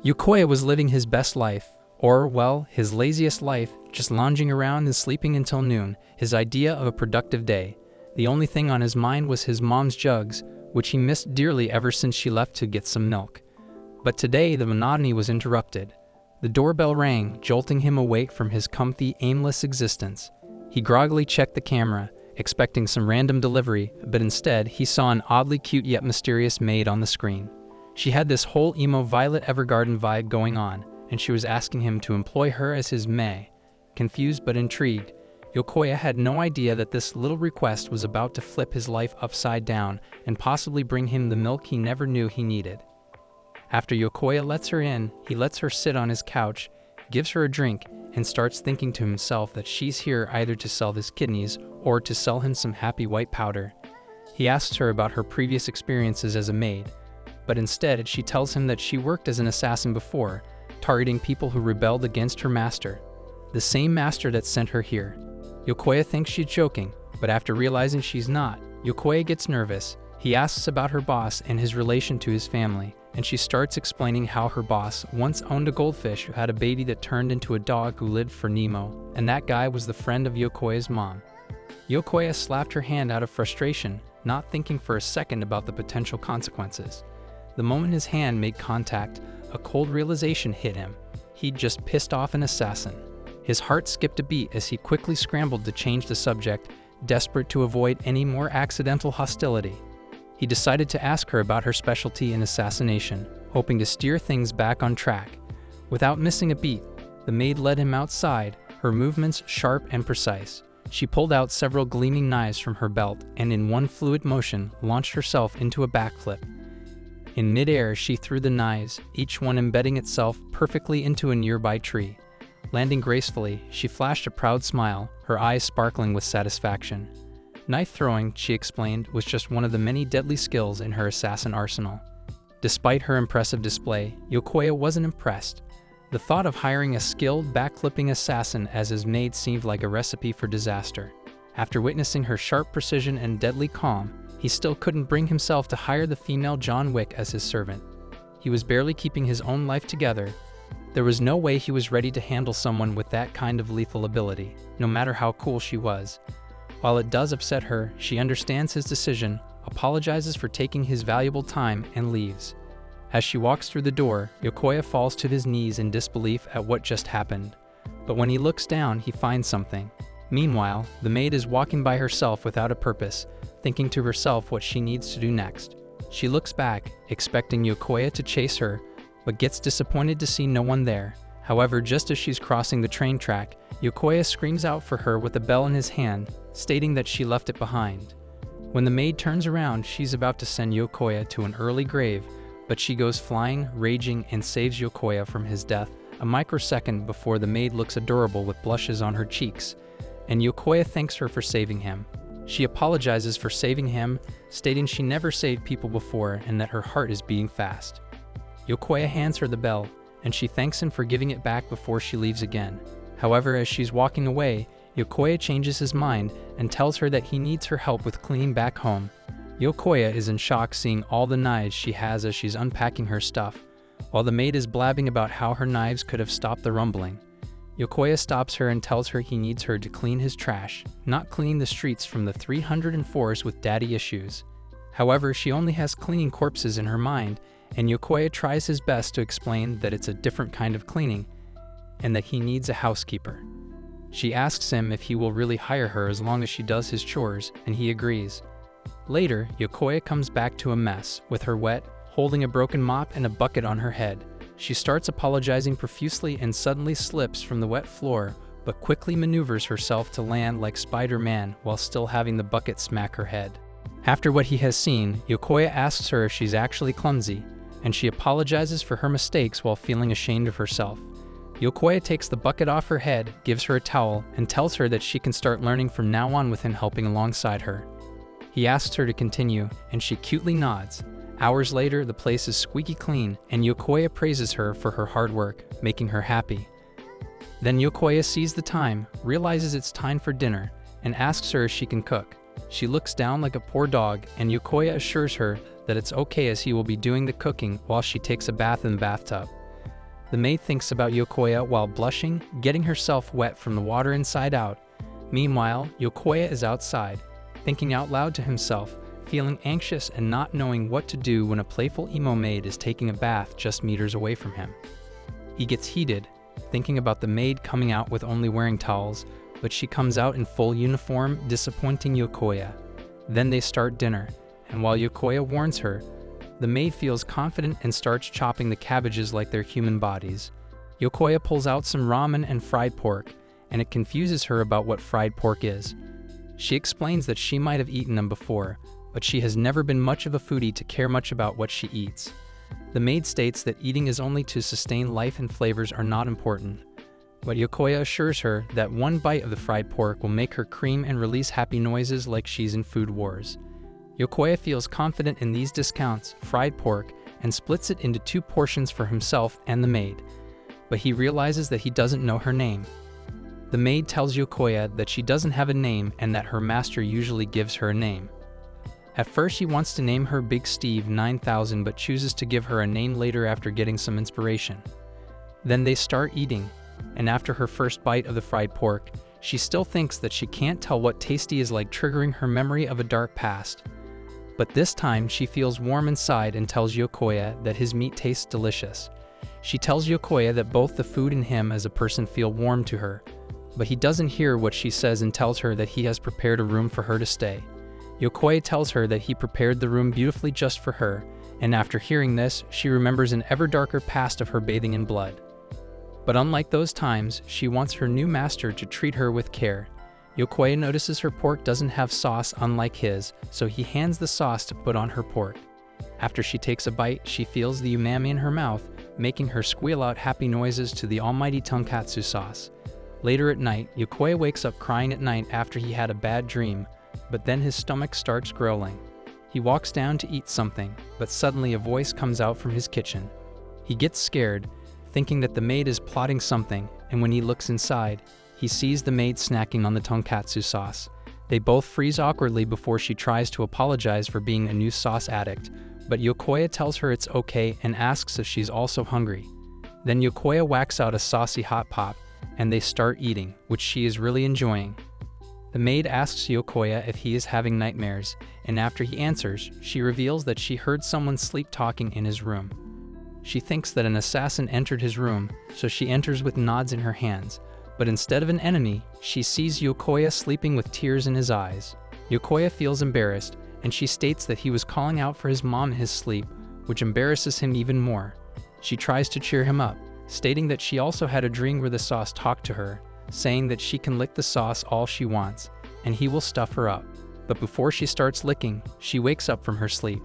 Yokoya was living his best life, or, well, his laziest life, just lounging around and sleeping until noon, his idea of a productive day. The only thing on his mind was his mom's jugs, which he missed dearly ever since she left to get some milk. But today the monotony was interrupted. The doorbell rang, jolting him awake from his comfy, aimless existence. He groggily checked the camera, expecting some random delivery, but instead he saw an oddly cute yet mysterious maid on the screen. She had this whole emo Violet Evergarden vibe going on, and she was asking him to employ her as his Maid. Confused but intrigued, Yokoya had no idea that this little request was about to flip his life upside down and possibly bring him the milk he never knew he needed. After Yokoya lets her in, he lets her sit on his couch, gives her a drink, and starts thinking to himself that she's here either to sell his kidneys or to sell him some happy white powder. He asks her about her previous experiences as a maid, but instead she tells him that she worked as an assassin before, targeting people who rebelled against her master, the same master that sent her here. Yokoya thinks she's joking, but after realizing she's not, Yokoya gets nervous. He asks about her boss and his relation to his family, and she starts explaining how her boss once owned a goldfish who had a baby that turned into a dog who lived for Nemo, and that guy was the friend of Yokoya's mom. Yokoya slapped her hand out of frustration, not thinking for a second about the potential consequences. The moment his hand made contact, a cold realization hit him. He'd just pissed off an assassin. His heart skipped a beat as he quickly scrambled to change the subject, desperate to avoid any more accidental hostility. He decided to ask her about her specialty in assassination, hoping to steer things back on track. Without missing a beat, the maid led him outside, her movements sharp and precise. She pulled out several gleaming knives from her belt and in one fluid motion launched herself into a backflip. In midair, she threw the knives, each one embedding itself perfectly into a nearby tree. Landing gracefully, she flashed a proud smile, her eyes sparkling with satisfaction. Knife throwing, she explained, was just one of the many deadly skills in her assassin arsenal. Despite her impressive display, Yokoya wasn't impressed. The thought of hiring a skilled, backflipping assassin as his maid seemed like a recipe for disaster. After witnessing her sharp precision and deadly calm, he still couldn't bring himself to hire the female John Wick as his servant. He was barely keeping his own life together. There was no way he was ready to handle someone with that kind of lethal ability, no matter how cool she was. While it does upset her, she understands his decision, apologizes for taking his valuable time, and leaves. As she walks through the door, Yokoya falls to his knees in disbelief at what just happened. But when he looks down, he finds something. Meanwhile, the maid is walking by herself without a purpose, thinking to herself what she needs to do next. She looks back, expecting Yokoya to chase her, but gets disappointed to see no one there. However, just as she's crossing the train track, Yokoya screams out for her with a bell in his hand, stating that she left it behind. When the maid turns around, she's about to send Yokoya to an early grave, but she goes flying, raging, and saves Yokoya from his death a microsecond before the maid looks adorable with blushes on her cheeks, and Yokoya thanks her for saving him. She apologizes for saving him, stating she never saved people before and that her heart is beating fast. Yokoya hands her the bell, and she thanks him for giving it back before she leaves again. However, as she's walking away, Yokoya changes his mind and tells her that he needs her help with cleaning back home. Yokoya is in shock seeing all the knives she has as she's unpacking her stuff, while the maid is blabbing about how her knives could have stopped the rumbling. Yokoya stops her and tells her he needs her to clean his trash, not clean the streets from the 304s with daddy issues. However, she only has cleaning corpses in her mind, and Yokoya tries his best to explain that it's a different kind of cleaning, and that he needs a housekeeper. She asks him if he will really hire her as long as she does his chores, and he agrees. Later, Yokoya comes back to a mess, with her wet, holding a broken mop and a bucket on her head. She starts apologizing profusely and suddenly slips from the wet floor, but quickly maneuvers herself to land like Spider-Man while still having the bucket smack her head. After what he has seen, Yokoya asks her if she's actually clumsy, and she apologizes for her mistakes while feeling ashamed of herself. Yokoya takes the bucket off her head, gives her a towel, and tells her that she can start learning from now on with him helping alongside her. He asks her to continue, and she cutely nods. Hours later, the place is squeaky clean, and Yokoya praises her for her hard work, making her happy. Then Yokoya sees the time, realizes it's time for dinner, and asks her if she can cook. She looks down like a poor dog, and Yokoya assures her that it's okay as he will be doing the cooking while she takes a bath in the bathtub. The maid thinks about Yokoya while blushing, getting herself wet from the water inside out. Meanwhile, Yokoya is outside, thinking out loud to himself, feeling anxious and not knowing what to do when a playful emo maid is taking a bath just meters away from him. He gets heated, thinking about the maid coming out with only wearing towels, but she comes out in full uniform, disappointing Yokoya. Then they start dinner, and while Yokoya warns her, the maid feels confident and starts chopping the cabbages like they're human bodies. Yokoya pulls out some ramen and fried pork, and it confuses her about what fried pork is. She explains that she might have eaten them before, but she has never been much of a foodie to care much about what she eats. The maid states that eating is only to sustain life and flavors are not important. But Yokoya assures her that one bite of the fried pork will make her cream and release happy noises like she's in Food Wars. Yokoya feels confident in these discounts, fried pork, and splits it into 2 portions for himself and the maid. But he realizes that he doesn't know her name. The maid tells Yokoya that she doesn't have a name and that her master usually gives her a name. At first he wants to name her Big Steve 9000 but chooses to give her a name later after getting some inspiration. Then they start eating, and after her first bite of the fried pork, she still thinks that she can't tell what tasty is like, triggering her memory of a dark past. But this time she feels warm inside and tells Yokoya that his meat tastes delicious. She tells Yokoya that both the food and him as a person feel warm to her, but he doesn't hear what she says and tells her that he has prepared a room for her to stay. Yokoya tells her that he prepared the room beautifully just for her, and after hearing this, she remembers an ever darker past of her bathing in blood. But unlike those times, she wants her new master to treat her with care. Yokoya notices her pork doesn't have sauce unlike his, so he hands the sauce to put on her pork. After she takes a bite, she feels the umami in her mouth, making her squeal out happy noises to the almighty tonkatsu sauce. Later at night, Yokoya wakes up crying at night after he had a bad dream, but then his stomach starts growling. He walks down to eat something, but suddenly a voice comes out from his kitchen. He gets scared, thinking that the maid is plotting something, and when he looks inside, he sees the maid snacking on the tonkatsu sauce. They both freeze awkwardly before she tries to apologize for being a new sauce addict, but Yokoya tells her it's okay and asks if she's also hungry. Then Yokoya whacks out a saucy hot pot, and they start eating, which she is really enjoying. The maid asks Yokoya if he is having nightmares, and after he answers, she reveals that she heard someone sleep-talking in his room. She thinks that an assassin entered his room, so she enters with nods in her hands, but instead of an enemy, she sees Yokoya sleeping with tears in his eyes. Yokoya feels embarrassed, and she states that he was calling out for his mom in his sleep, which embarrasses him even more. She tries to cheer him up, stating that she also had a dream where the sauce talked to her, saying that she can lick the sauce all she wants, and he will stuff her up. But before she starts licking, she wakes up from her sleep.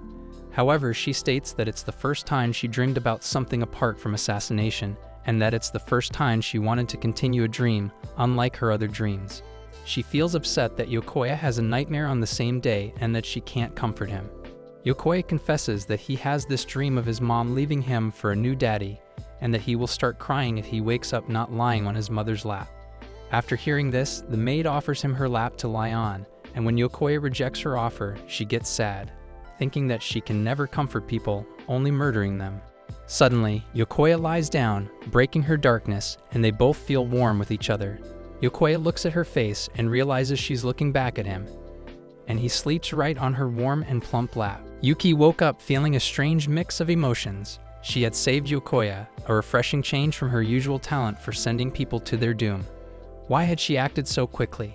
However, she states that it's the first time she dreamed about something apart from assassination, and that it's the first time she wanted to continue a dream, unlike her other dreams. She feels upset that Yokoya has a nightmare on the same day and that she can't comfort him. Yokoya confesses that he has this dream of his mom leaving him for a new daddy, and that he will start crying if he wakes up not lying on his mother's lap. After hearing this, the maid offers him her lap to lie on, and when Yokoya rejects her offer, she gets sad, thinking that she can never comfort people, only murdering them. Suddenly, Yokoya lies down, breaking her darkness, and they both feel warm with each other. Yokoya looks at her face and realizes she's looking back at him, and he sleeps right on her warm and plump lap. Yuki woke up feeling a strange mix of emotions. She had saved Yokoya, a refreshing change from her usual talent for sending people to their doom. Why had she acted so quickly?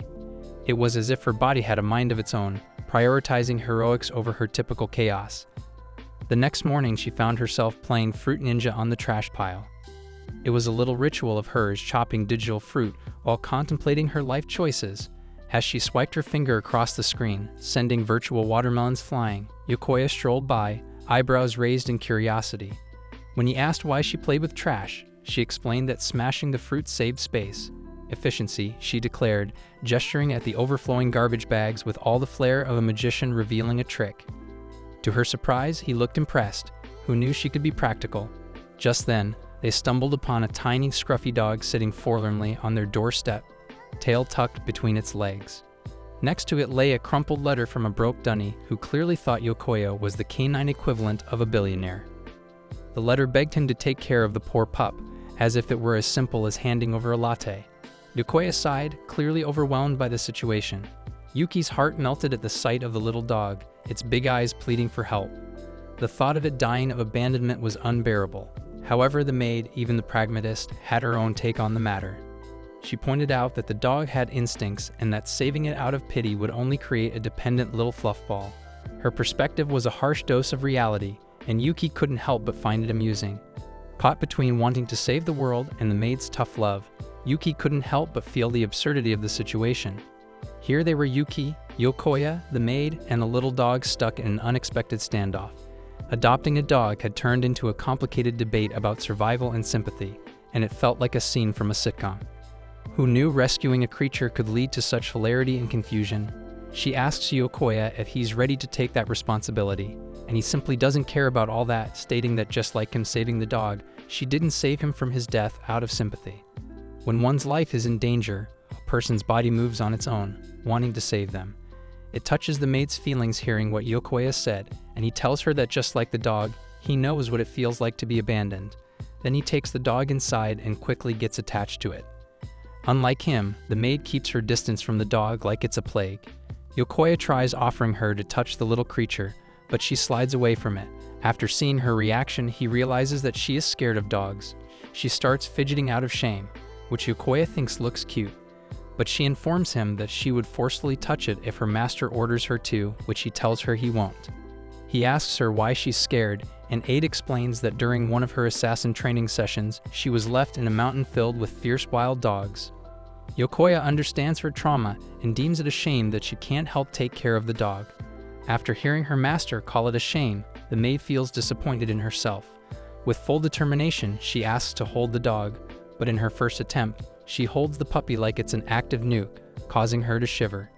It was as if her body had a mind of its own, prioritizing heroics over her typical chaos. The next morning, she found herself playing Fruit Ninja on the trash pile. It was a little ritual of hers, chopping digital fruit while contemplating her life choices. As she swiped her finger across the screen, sending virtual watermelons flying, Yokoya strolled by, eyebrows raised in curiosity. When he asked why she played with trash, she explained that smashing the fruit saved space. Efficiency, she declared, gesturing at the overflowing garbage bags with all the flair of a magician revealing a trick. To her surprise, he looked impressed, who knew she could be practical. Just then, they stumbled upon a tiny, scruffy dog sitting forlornly on their doorstep, tail tucked between its legs. Next to it lay a crumpled letter from a broke dunny who clearly thought Yokoya was the canine equivalent of a billionaire. The letter begged him to take care of the poor pup, as if it were as simple as handing over a latte. Yokoya sighed, clearly overwhelmed by the situation. Yuki's heart melted at the sight of the little dog, its big eyes pleading for help. The thought of it dying of abandonment was unbearable. However, the maid, even the pragmatist, had her own take on the matter. She pointed out that the dog had instincts and that saving it out of pity would only create a dependent little fluffball. Her perspective was a harsh dose of reality, and Yuki couldn't help but find it amusing. Caught between wanting to save the world and the maid's tough love, Yuki couldn't help but feel the absurdity of the situation. Here they were, Yuki, Yokoya, the maid, and the little dog stuck in an unexpected standoff. Adopting a dog had turned into a complicated debate about survival and sympathy, and it felt like a scene from a sitcom. Who knew rescuing a creature could lead to such hilarity and confusion? She asks Yokoya if he's ready to take that responsibility, and he simply doesn't care about all that, stating that just like him saving the dog, she didn't save him from his death out of sympathy. When one's life is in danger, a person's body moves on its own, wanting to save them. It touches the maid's feelings hearing what Yokoya said, and he tells her that just like the dog, he knows what it feels like to be abandoned. Then he takes the dog inside and quickly gets attached to it. Unlike him, the maid keeps her distance from the dog like it's a plague. Yokoya tries offering her to touch the little creature, but she slides away from it. After seeing her reaction, he realizes that she is scared of dogs. She starts fidgeting out of shame, which Yokoya thinks looks cute, but she informs him that she would forcefully touch it if her master orders her to, which he tells her he won't. He asks her why she's scared, and Maid explains that during one of her assassin training sessions, she was left in a mountain filled with fierce wild dogs. Yokoya understands her trauma and deems it a shame that she can't help take care of the dog. After hearing her master call it a shame, the maid feels disappointed in herself. With full determination, she asks to hold the dog, but in her first attempt, she holds the puppy like it's an active nuke, causing her to shiver.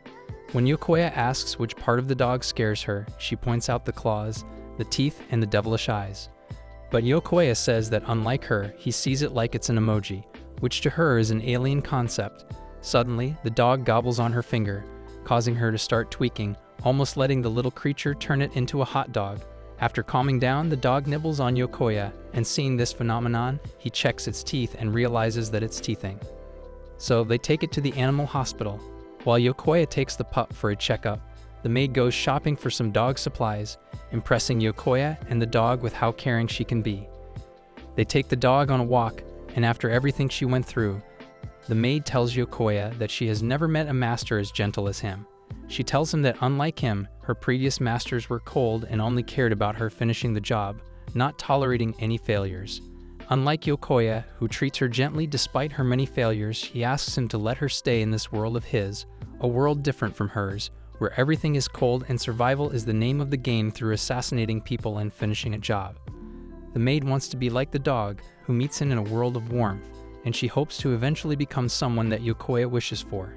When Yokoya asks which part of the dog scares her, she points out the claws, the teeth, and the devilish eyes. But Yokoya says that unlike her, he sees it like it's an emoji, which to her is an alien concept. Suddenly, the dog gobbles on her finger, causing her to start tweaking, almost letting the little creature turn it into a hot dog. After calming down, the dog nibbles on Yokoya, and seeing this phenomenon, he checks its teeth and realizes that it's teething. So they take it to the animal hospital. While Yokoya takes the pup for a checkup, the maid goes shopping for some dog supplies, impressing Yokoya and the dog with how caring she can be. They take the dog on a walk, and after everything she went through, the maid tells Yokoya that she has never met a master as gentle as him. She tells him that unlike him, her previous masters were cold and only cared about her finishing the job, not tolerating any failures. Unlike Yokoya, who treats her gently despite her many failures, he asks him to let her stay in this world of his, a world different from hers, where everything is cold and survival is the name of the game through assassinating people and finishing a job. The maid wants to be like the dog, who meets him in a world of warmth, and she hopes to eventually become someone that Yokoya wishes for.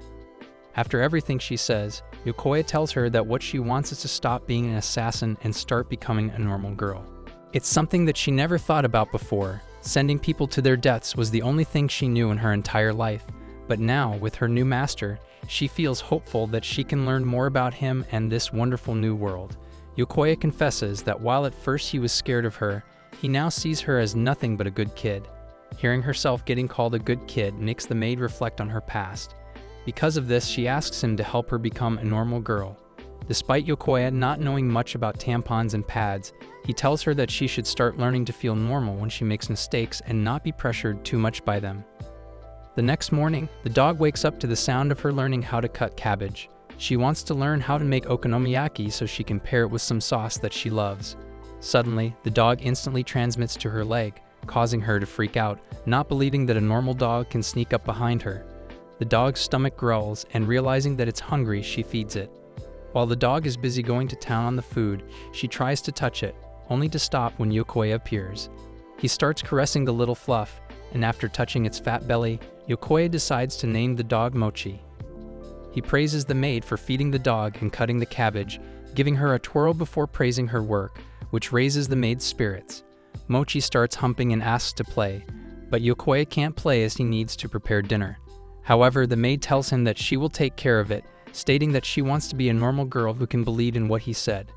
After everything she says, Yokoya tells her that what she wants is to stop being an assassin and start becoming a normal girl. It's something that she never thought about before. Sending people to their deaths was the only thing she knew in her entire life. But now, with her new master, she feels hopeful that she can learn more about him and this wonderful new world. Yokoya confesses that while at first he was scared of her, he now sees her as nothing but a good kid. Hearing herself getting called a good kid makes the maid reflect on her past. Because of this, she asks him to help her become a normal girl. Despite Yokoya not knowing much about tampons and pads, he tells her that she should start learning to feel normal when she makes mistakes and not be pressured too much by them. The next morning, the dog wakes up to the sound of her learning how to cut cabbage. She wants to learn how to make okonomiyaki so she can pair it with some sauce that she loves. Suddenly, the dog instantly transmits to her leg, causing her to freak out, not believing that a normal dog can sneak up behind her. The dog's stomach growls, and realizing that it's hungry, she feeds it. While the dog is busy going to town on the food, she tries to touch it, only to stop when Yokoya appears. He starts caressing the little fluff, and after touching its fat belly, Yokoya decides to name the dog Mochi. He praises the maid for feeding the dog and cutting the cabbage, giving her a twirl before praising her work, which raises the maid's spirits. Mochi starts humping and asks to play, but Yokoya can't play as he needs to prepare dinner. However, the maid tells him that she will take care of it, stating that she wants to be a normal girl who can believe in what he said.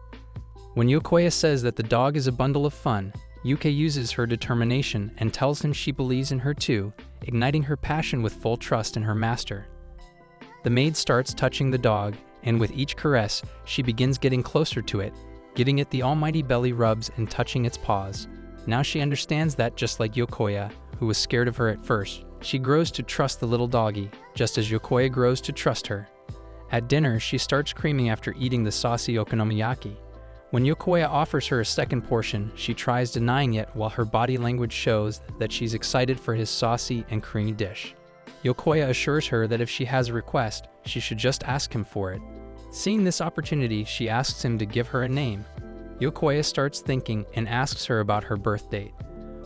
When Yokoya says that the dog is a bundle of fun, Yuki uses her determination and tells him she believes in her too, igniting her passion with full trust in her master. The maid starts touching the dog, and with each caress, she begins getting closer to it, giving it the almighty belly rubs and touching its paws. Now she understands that just like Yokoya, who was scared of her at first, she grows to trust the little doggy, just as Yokoya grows to trust her. At dinner, she starts screaming after eating the saucy okonomiyaki. When Yokoya offers her a second portion, she tries denying it while her body language shows that she's excited for his saucy and creamy dish. Yokoya assures her that if she has a request, she should just ask him for it. Seeing this opportunity, she asks him to give her a name. Yokoya starts thinking and asks her about her birth date.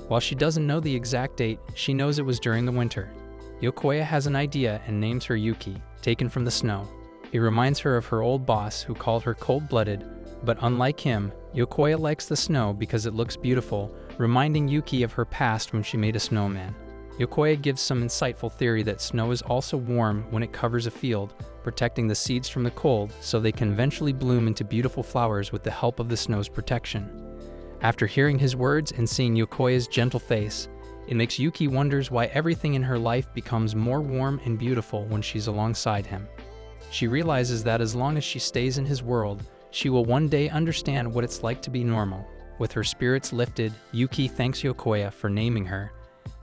While she doesn't know the exact date, she knows it was during the winter. Yokoya has an idea and names her Yuki, taken from the snow. It reminds her of her old boss who called her cold-blooded, but unlike him, Yokoya likes the snow because it looks beautiful, reminding Yuki of her past when she made a snowman. Yokoya gives some insightful theory that snow is also warm when it covers a field, protecting the seeds from the cold so they can eventually bloom into beautiful flowers with the help of the snow's protection. After hearing his words and seeing Yokoya's gentle face, it makes Yuki wonders why everything in her life becomes more warm and beautiful when she's alongside him. She realizes that as long as she stays in his world, she will one day understand what it's like to be normal. With her spirits lifted, Yuki thanks Yokoya for naming her,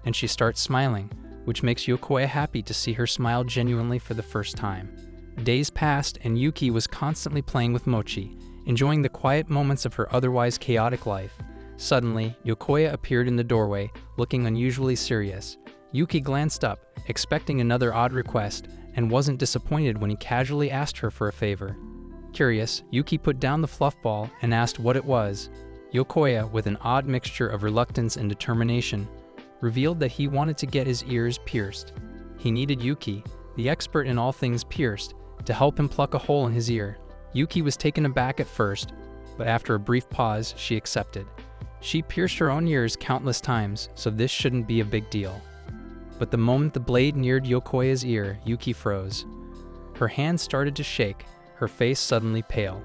and she starts smiling, which makes Yokoya happy to see her smile genuinely for the first time. Days passed and Yuki was constantly playing with Mochi, enjoying the quiet moments of her otherwise chaotic life. Suddenly, Yokoya appeared in the doorway, looking unusually serious. Yuki glanced up, expecting another odd request, and wasn't disappointed when he casually asked her for a favor. Curious, Yuki put down the fluff ball and asked what it was. Yokoya, with an odd mixture of reluctance and determination, revealed that he wanted to get his ears pierced. He needed Yuki, the expert in all things pierced, to help him pluck a hole in his ear. Yuki was taken aback at first, but after a brief pause, she accepted. She pierced her own ears countless times, so this shouldn't be a big deal. But the moment the blade neared Yokoya's ear, Yuki froze. Her hands started to shake, her face suddenly pale.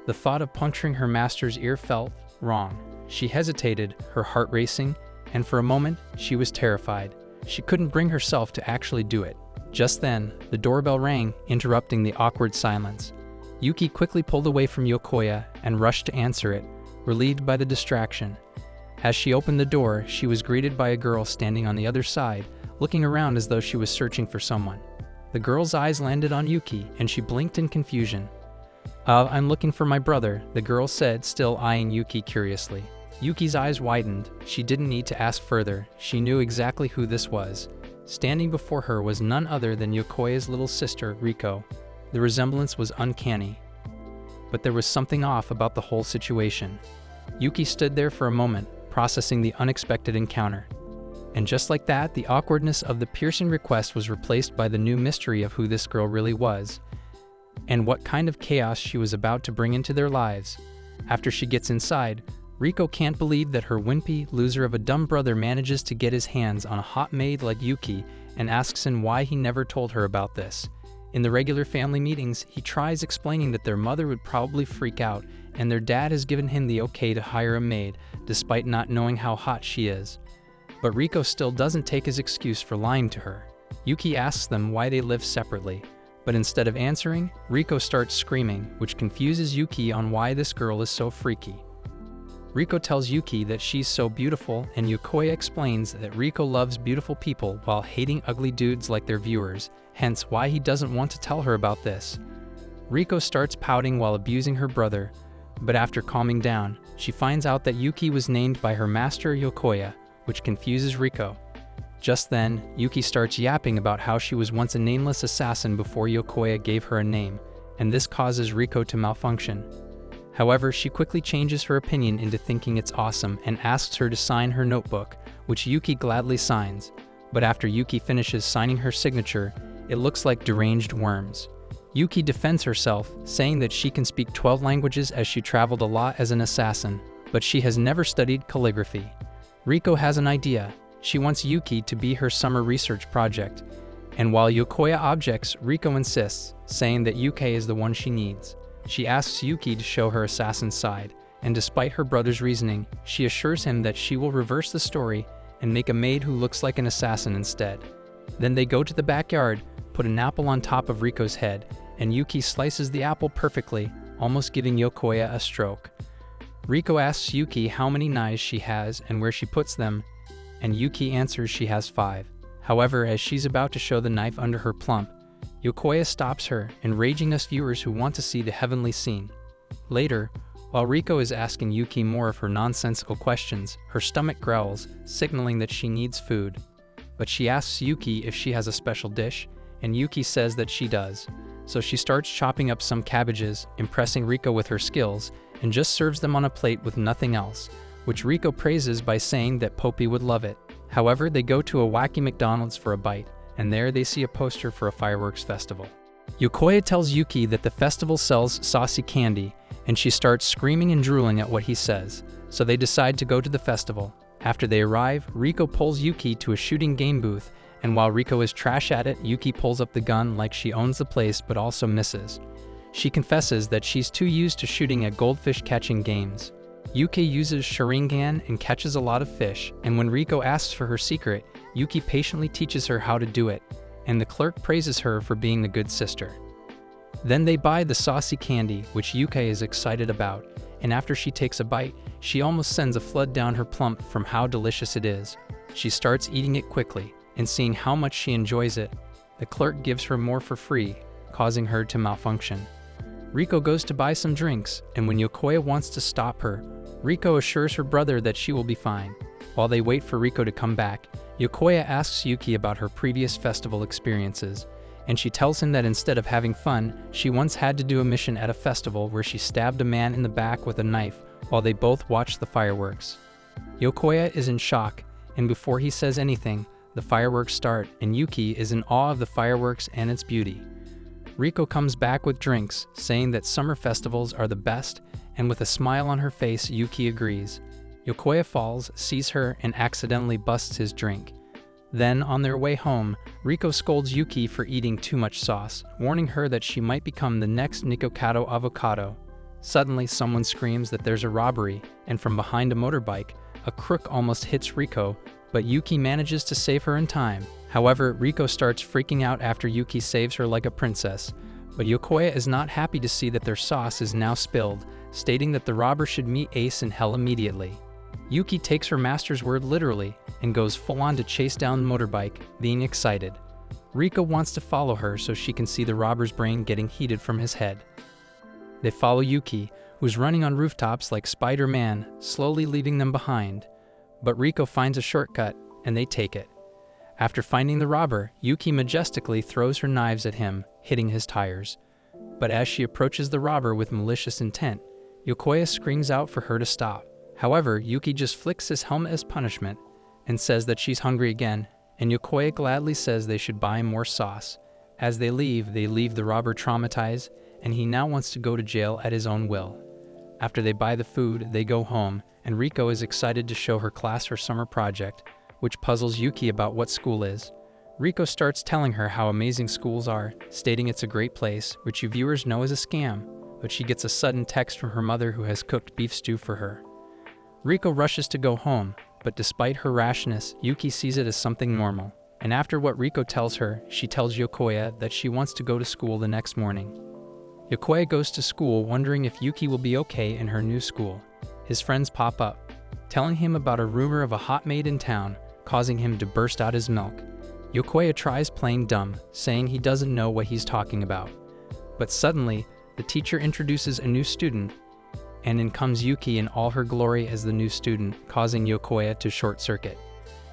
The thought of puncturing her master's ear felt wrong. She hesitated, her heart racing, and for a moment, she was terrified. She couldn't bring herself to actually do it. Just then, the doorbell rang, interrupting the awkward silence. Yuki quickly pulled away from Yokoya and rushed to answer it, relieved by the distraction. As she opened the door, she was greeted by a girl standing on the other side, looking around as though she was searching for someone. The girl's eyes landed on Yuki, and she blinked in confusion. I'm looking for my brother," the girl said, still eyeing Yuki curiously. Yuki's eyes widened. She didn't need to ask further. She knew exactly who this was. Standing before her was none other than Yokoya's little sister, Riko. The resemblance was uncanny. But there was something off about the whole situation. Yuki stood there for a moment, processing the unexpected encounter. And just like that, the awkwardness of the piercing request was replaced by the new mystery of who this girl really was, and what kind of chaos she was about to bring into their lives. After she gets inside, Riko can't believe that her wimpy loser of a dumb brother manages to get his hands on a hot maid like Yuki and asks him why he never told her about this. In the regular family meetings, he tries explaining that their mother would probably freak out and their dad has given him the okay to hire a maid, despite not knowing how hot she is. But Riko still doesn't take his excuse for lying to her. Yuki asks them why they live separately, but instead of answering, Riko starts screaming, which confuses Yuki on why this girl is so freaky. Riko tells Yuki that she's so beautiful, and Yokoya explains that Riko loves beautiful people while hating ugly dudes like their viewers, hence why he doesn't want to tell her about this. Riko starts pouting while abusing her brother, but after calming down, she finds out that Yuki was named by her master Yokoya, which confuses Riko. Just then, Yuki starts yapping about how she was once a nameless assassin before Yokoya gave her a name, and this causes Riko to malfunction. However, she quickly changes her opinion into thinking it's awesome and asks her to sign her notebook, which Yuki gladly signs. But after Yuki finishes signing her signature, it looks like deranged worms. Yuki defends herself, saying that she can speak 12 languages as she traveled a lot as an assassin, but she has never studied calligraphy. Riko has an idea. She wants Yuki to be her summer research project. And while Yokoya objects, Riko insists, saying that Yuki is the one she needs. She asks Yuki to show her assassin's side, and despite her brother's reasoning, she assures him that she will reverse the story and make a maid who looks like an assassin instead. Then they go to the backyard, put an apple on top of Riko's head, and Yuki slices the apple perfectly, almost giving Yokoya a stroke. Riko asks Yuki how many knives she has and where she puts them, and Yuki answers she has 5. However, as she's about to show the knife under her plump, Yokoya stops her, enraging us viewers who want to see the heavenly scene. Later, while Riko is asking Yuki more of her nonsensical questions, her stomach growls, signaling that she needs food. But she asks Yuki if she has a special dish, and Yuki says that she does. So she starts chopping up some cabbages, impressing Riko with her skills, and just serves them on a plate with nothing else, which Riko praises by saying that Poppy would love it. However, they go to a wacky McDonald's for a bite, and there they see a poster for a fireworks festival. Yokoya tells Yuki that the festival sells saucy candy, and she starts screaming and drooling at what he says, so they decide to go to the festival. After they arrive, Riko pulls Yuki to a shooting game booth, and while Riko is trash at it, Yuki pulls up the gun like she owns the place but also misses. She confesses that she's too used to shooting at goldfish catching games. Yuki uses Sharingan and catches a lot of fish, and when Riko asks for her secret, Yuki patiently teaches her how to do it, and the clerk praises her for being a good sister. Then they buy the saucy candy, which Yuki is excited about, and after she takes a bite, she almost sends a flood down her plump from how delicious it is. She starts eating it quickly, and seeing how much she enjoys it, the clerk gives her more for free, causing her to malfunction. Riko goes to buy some drinks, and when Yokoya wants to stop her, Riko assures her brother that she will be fine. While they wait for Riko to come back, Yokoya asks Yuki about her previous festival experiences, and she tells him that instead of having fun, she once had to do a mission at a festival where she stabbed a man in the back with a knife while they both watched the fireworks. Yokoya is in shock, and before he says anything, the fireworks start, and Yuki is in awe of the fireworks and its beauty. Riko comes back with drinks, saying that summer festivals are the best, and with a smile on her face, Yuki agrees. Yokoya falls, sees her, and accidentally busts his drink. Then, on their way home, Riko scolds Yuki for eating too much sauce, warning her that she might become the next Nikocado Avocado. Suddenly, someone screams that there's a robbery, and from behind a motorbike, a crook almost hits Riko, but Yuki manages to save her in time. However, Riko starts freaking out after Yuki saves her like a princess, but Yokoya is not happy to see that their sauce is now spilled, stating that the robber should meet Ace in hell immediately. Yuki takes her master's word literally and goes full-on to chase down the motorbike, being excited. Riko wants to follow her so she can see the robber's brain getting heated from his head. They follow Yuki, who's running on rooftops like Spider-Man, slowly leaving them behind. But Riko finds a shortcut, and they take it. After finding the robber, Yuki majestically throws her knives at him, hitting his tires. But as she approaches the robber with malicious intent, Yokoya screams out for her to stop. However, Yuki just flicks his helmet as punishment and says that she's hungry again, and Yokoya gladly says they should buy more sauce. As they leave the robber traumatized, and he now wants to go to jail at his own will. After they buy the food, they go home, and Riko is excited to show her class her summer project, which puzzles Yuki about what school is. Riko starts telling her how amazing schools are, stating it's a great place, which you viewers know is a scam, but she gets a sudden text from her mother who has cooked beef stew for her. Riko rushes to go home, but despite her rashness, Yuki sees it as something normal. And after what Riko tells her, she tells Yokoya that she wants to go to school the next morning. Yokoya goes to school wondering if Yuki will be okay in her new school. His friends pop up, telling him about a rumor of a hot maid in town, causing him to burst out his milk. Yokoya tries playing dumb, saying he doesn't know what he's talking about. But suddenly, the teacher introduces a new student, and in comes Yuki in all her glory as the new student, causing Yokoya to short-circuit.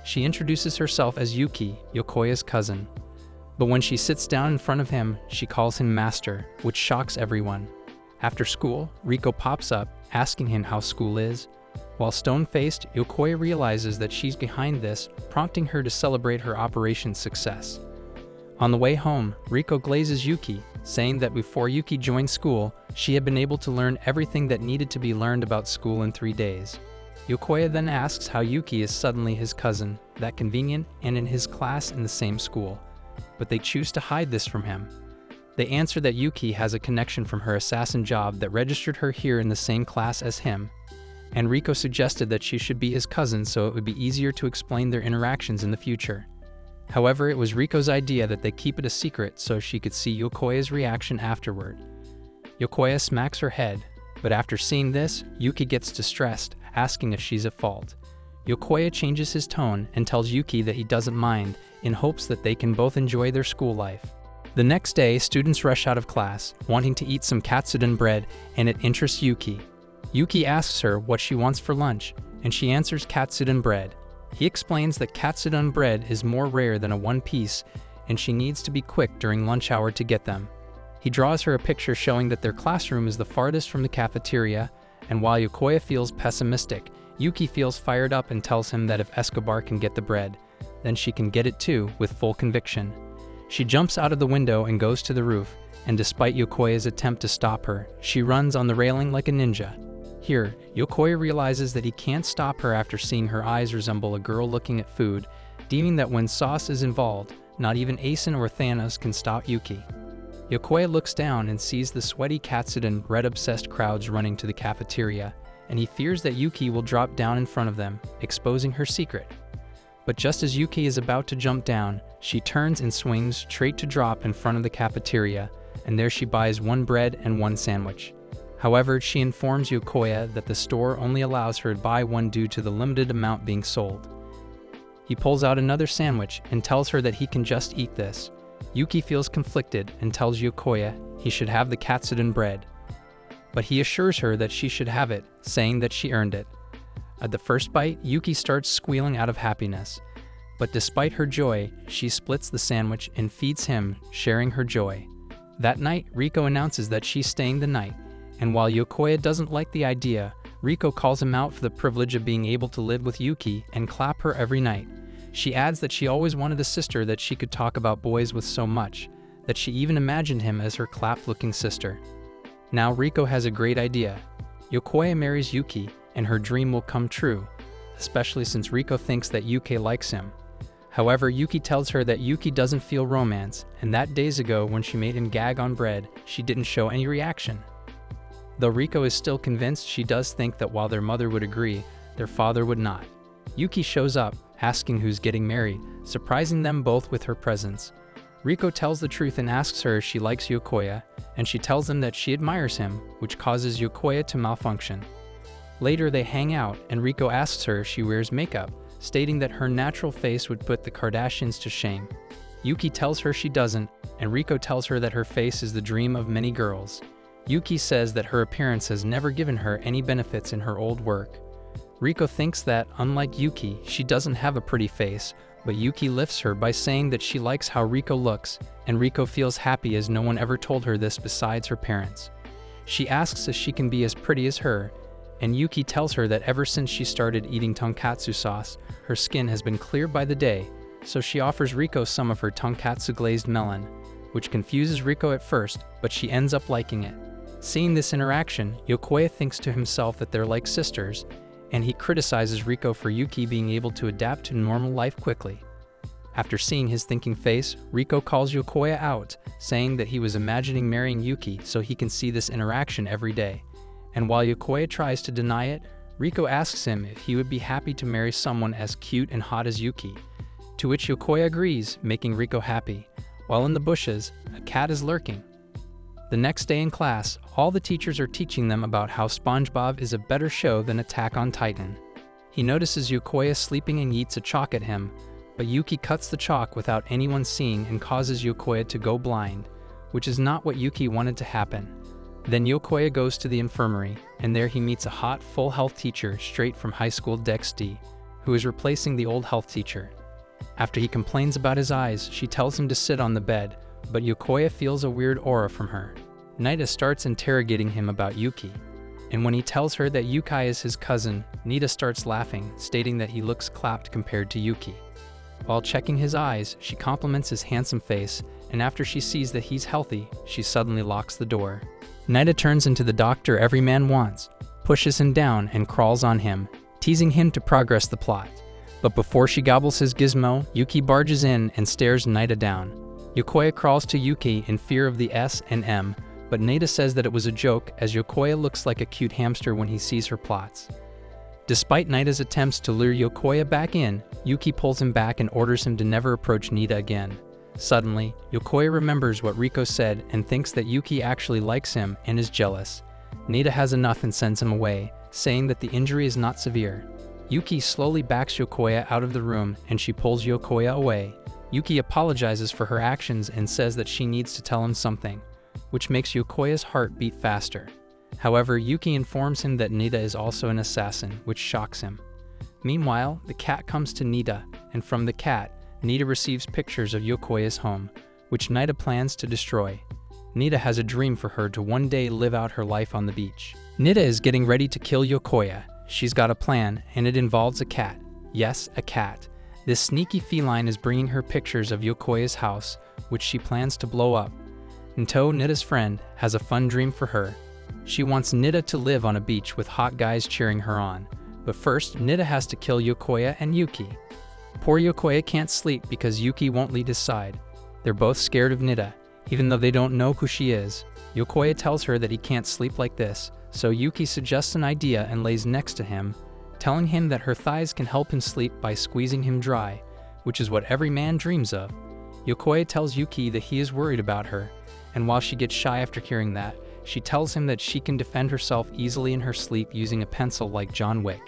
She introduces herself as Yuki, Yokoya's cousin. But when she sits down in front of him, she calls him Master, which shocks everyone. After school, Riko pops up, asking him how school is. While stone-faced, Yokoya realizes that she's behind this, prompting her to celebrate her operation's success. On the way home, Riko glazes Yuki, saying that before Yuki joined school, she had been able to learn everything that needed to be learned about school in 3 days. Yokoya then asks how Yuki is suddenly his cousin, that convenient, and in his class in the same school. But they choose to hide this from him. They answer that Yuki has a connection from her assassin job that registered her here in the same class as him, and Riko suggested that she should be his cousin so it would be easier to explain their interactions in the future. However, it was Riko's idea that they keep it a secret so she could see Yokoya's reaction afterward. Yokoya smacks her head, but after seeing this, Yuki gets distressed, asking if she's at fault. Yokoya changes his tone and tells Yuki that he doesn't mind, in hopes that they can both enjoy their school life. The next day, students rush out of class, wanting to eat some katsudon bread, and it interests Yuki. Yuki asks her what she wants for lunch, and she answers katsudon bread. He explains that katsudon bread is more rare than a one piece, and she needs to be quick during lunch hour to get them. He draws her a picture showing that their classroom is the farthest from the cafeteria, and while Yokoya feels pessimistic, Yuki feels fired up and tells him that if Escobar can get the bread, then she can get it too with full conviction. She jumps out of the window and goes to the roof, and despite Yokoya's attempt to stop her, she runs on the railing like a ninja. Here, Yokoya realizes that he can't stop her after seeing her eyes resemble a girl looking at food, deeming that when sauce is involved, not even Asen or Thanos can stop Yuki. Yokoya looks down and sees the sweaty katsudon bread-obsessed crowds running to the cafeteria, and he fears that Yuki will drop down in front of them, exposing her secret. But just as Yuki is about to jump down, she turns and swings straight to drop in front of the cafeteria, and there she buys one bread and one sandwich. However, she informs Yokoya that the store only allows her to buy one due to the limited amount being sold. He pulls out another sandwich and tells her that he can just eat this. Yuki feels conflicted and tells Yokoya he should have the katsudon bread. But he assures her that she should have it, saying that she earned it. At the first bite, Yuki starts squealing out of happiness. But despite her joy, she splits the sandwich and feeds him, sharing her joy. That night, Riko announces that she's staying the night, and while Yokoya doesn't like the idea, Riko calls him out for the privilege of being able to live with Yuki and clap her every night. She adds that she always wanted a sister that she could talk about boys with so much, that she even imagined him as her clap-looking sister. Now Riko has a great idea. Yokoya marries Yuki, and her dream will come true, especially since Riko thinks that Yuki likes him. However, Yuki tells her that Yuki doesn't feel romance, and that days ago when she made him gag on bread, she didn't show any reaction. Though Riko is still convinced, she does think that while their mother would agree, their father would not. Yuki shows up, asking who's getting married, surprising them both with her presence. Riko tells the truth and asks her if she likes Yokoya, and she tells him that she admires him, which causes Yokoya to malfunction. Later they hang out, and Riko asks her if she wears makeup, stating that her natural face would put the Kardashians to shame. Yuki tells her she doesn't, and Riko tells her that her face is the dream of many girls. Yuki says that her appearance has never given her any benefits in her old work. Riko thinks that, unlike Yuki, she doesn't have a pretty face, but Yuki lifts her by saying that she likes how Riko looks, and Riko feels happy as no one ever told her this besides her parents. She asks if she can be as pretty as her, and Yuki tells her that ever since she started eating tonkatsu sauce, her skin has been clear by the day, so she offers Riko some of her tonkatsu glazed melon, which confuses Riko at first, but she ends up liking it. Seeing this interaction, Yokoya thinks to himself that they're like sisters, and he criticizes Riko for Yuki being able to adapt to normal life quickly. After seeing his thinking face, Riko calls Yokoya out, saying that he was imagining marrying Yuki so he can see this interaction every day. And while Yokoya tries to deny it, Riko asks him if he would be happy to marry someone as cute and hot as Yuki, to which Yokoya agrees, making Riko happy. While in the bushes, a cat is lurking. The next day in class, all the teachers are teaching them about how SpongeBob is a better show than Attack on Titan. He notices Yokoya sleeping and yeets a chalk at him, but Yuki cuts the chalk without anyone seeing and causes Yokoya to go blind, which is not what Yuki wanted to happen. Then Yokoya goes to the infirmary, and there he meets a hot, full health teacher straight from high school Dex D, who is replacing the old health teacher. After he complains about his eyes, she tells him to sit on the bed, but Yokoya feels a weird aura from her. Nida starts interrogating him about Yuki, and when he tells her that Yuki is his cousin, Nida starts laughing, stating that he looks clapped compared to Yuki. While checking his eyes, she compliments his handsome face, and after she sees that he's healthy, she suddenly locks the door. Nida turns into the doctor every man wants, pushes him down and crawls on him, teasing him to progress the plot. But before she gobbles his gizmo, Yuki barges in and stares Nida down. Yokoya crawls to Yuki in fear of the S and M, but Nada says that it was a joke as Yokoya looks like a cute hamster when he sees her plots. Despite Nada's attempts to lure Yokoya back in, Yuki pulls him back and orders him to never approach Nida again. Suddenly, Yokoya remembers what Riko said and thinks that Yuki actually likes him and is jealous. Nida has enough and sends him away, saying that the injury is not severe. Yuki slowly backs Yokoya out of the room and she pulls Yokoya away. Yuki apologizes for her actions and says that she needs to tell him something, which makes Yokoya's heart beat faster. However, Yuki informs him that Nida is also an assassin, which shocks him. Meanwhile, the cat comes to Nida, and from the cat, Nida receives pictures of Yokoya's home, which Nida plans to destroy. Nida has a dream for her to one day live out her life on the beach. Nida is getting ready to kill Yokoya. She's got a plan, and it involves a cat. Yes, a cat. This sneaky feline is bringing her pictures of Yokoya's house, which she plans to blow up. Nto, Nida's friend, has a fun dream for her. She wants Nida to live on a beach with hot guys cheering her on. But first, Nida has to kill Yokoya and Yuki. Poor Yokoya can't sleep because Yuki won't lead his side. They're both scared of Nida, even though they don't know who she is. Yokoya tells her that he can't sleep like this, so Yuki suggests an idea and lays next to him, telling him that her thighs can help him sleep by squeezing him dry, which is what every man dreams of. Yokoya tells Yuki that he is worried about her, and while she gets shy after hearing that, she tells him that she can defend herself easily in her sleep using a pencil like John Wick.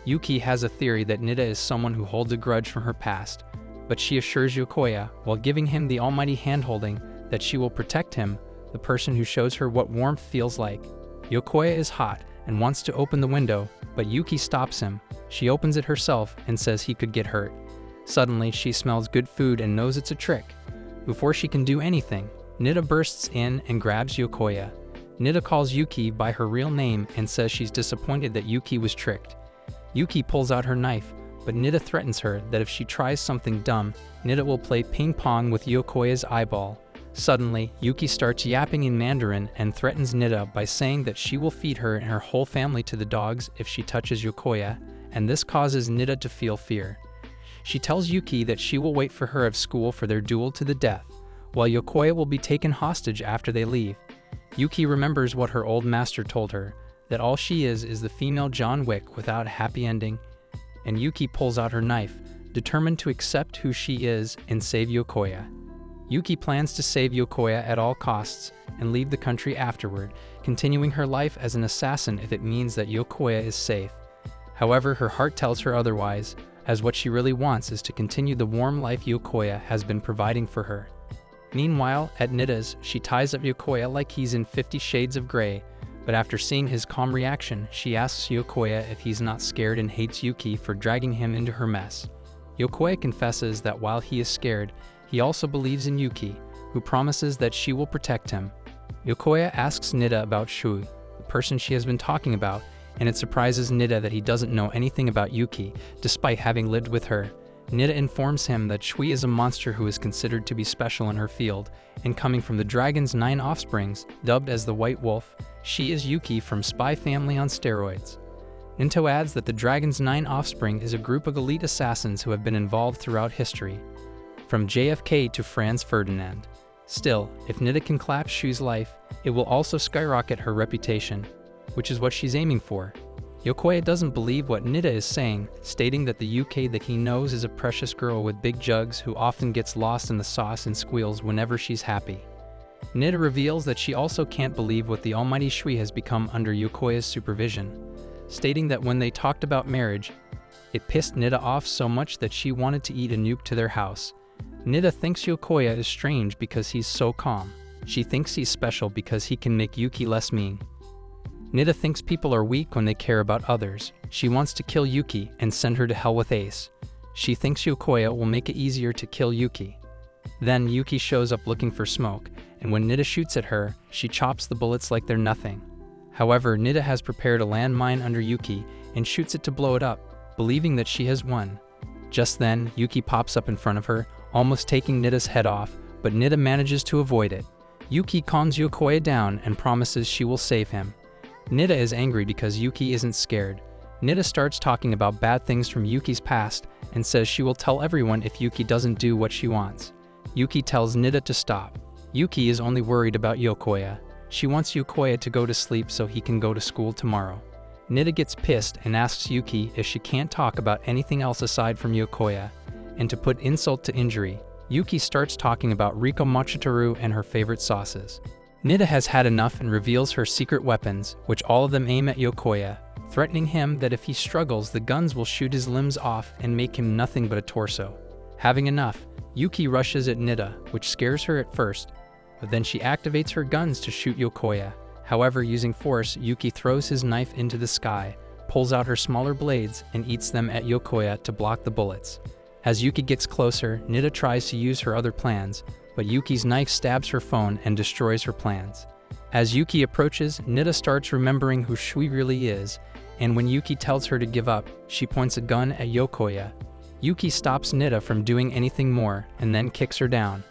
Yuki has a theory that Nida is someone who holds a grudge from her past, but she assures Yokoya, while giving him the almighty hand-holding, that she will protect him, the person who shows her what warmth feels like. Yokoya is hot and wants to open the window, but Yuki stops him. She opens it herself and says he could get hurt. Suddenly, she smells good food and knows it's a trick. Before she can do anything, Nida bursts in and grabs Yokoya. Nida calls Yuki by her real name and says she's disappointed that Yuki was tricked. Yuki pulls out her knife, but Nida threatens her that if she tries something dumb, Nida will play ping pong with Yokoya's eyeball. Suddenly, Yuki starts yapping in Mandarin and threatens Nida by saying that she will feed her and her whole family to the dogs if she touches Yokoya, and this causes Nida to feel fear. She tells Yuki that she will wait for her at school for their duel to the death, while Yokoya will be taken hostage after they leave. Yuki remembers what her old master told her, that all she is the female John Wick without a happy ending, and Yuki pulls out her knife, determined to accept who she is and save Yokoya. Yuki plans to save Yokoya at all costs and leave the country afterward, continuing her life as an assassin if it means that Yokoya is safe. However, her heart tells her otherwise, as what she really wants is to continue the warm life Yokoya has been providing for her. Meanwhile, at Nida's, she ties up Yokoya like he's in 50 Shades of Grey, but after seeing his calm reaction, she asks Yokoya if he's not scared and hates Yuki for dragging him into her mess. Yokoya confesses that while he is scared, he also believes in Yuki, who promises that she will protect him. Yokoya asks Nida about Shui, the person she has been talking about, and it surprises Nida that he doesn't know anything about Yuki, despite having lived with her. Nida informs him that Shui is a monster who is considered to be special in her field, and coming from the dragon's 9 offsprings, dubbed as the White Wolf, she is Yuki from Spy Family on steroids. Nto adds that the dragon's 9 offspring is a group of elite assassins who have been involved throughout history, from JFK to Franz Ferdinand. Still, if Nida can collapse Shui's life, it will also skyrocket her reputation, which is what she's aiming for. Yokoya doesn't believe what Nida is saying, stating that the Yuki that he knows is a precious girl with big jugs who often gets lost in the sauce and squeals whenever she's happy. Nida reveals that she also can't believe what the almighty Shui has become under Yokoya's supervision, stating that when they talked about marriage, it pissed Nida off so much that she wanted to eat a nuke to their house. Nida thinks Yokoya is strange because he's so calm. She thinks he's special because he can make Yuki less mean. Nida thinks people are weak when they care about others. She wants to kill Yuki and send her to hell with Ace. She thinks Yokoya will make it easier to kill Yuki. Then Yuki shows up looking for smoke, and when Nida shoots at her, she chops the bullets like they're nothing. However, Nida has prepared a landmine under Yuki and shoots it to blow it up, believing that she has won. Just then, Yuki pops up in front of her, almost taking Nida's head off, but Nida manages to avoid it. Yuki calms Yokoya down and promises she will save him. Nida is angry because Yuki isn't scared. Nida starts talking about bad things from Yuki's past and says she will tell everyone if Yuki doesn't do what she wants. Yuki tells Nida to stop. Yuki is only worried about Yokoya. She wants Yokoya to go to sleep so he can go to school tomorrow. Nida gets pissed and asks Yuki if she can't talk about anything else aside from Yokoya. And to put insult to injury, Yuki starts talking about Riko Mochitaru and her favorite sauces. Nida has had enough and reveals her secret weapons, which all of them aim at Yokoya, threatening him that if he struggles, the guns will shoot his limbs off and make him nothing but a torso. Having enough, Yuki rushes at Nida, which scares her at first, but then she activates her guns to shoot Yokoya. However, using force, Yuki throws his knife into the sky, pulls out her smaller blades, and eats them at Yokoya to block the bullets. As Yuki gets closer, Nida tries to use her other plans, but Yuki's knife stabs her phone and destroys her plans. As Yuki approaches, Nida starts remembering who Shui really is, and when Yuki tells her to give up, she points a gun at Yokoya. Yuki stops Nida from doing anything more and then kicks her down.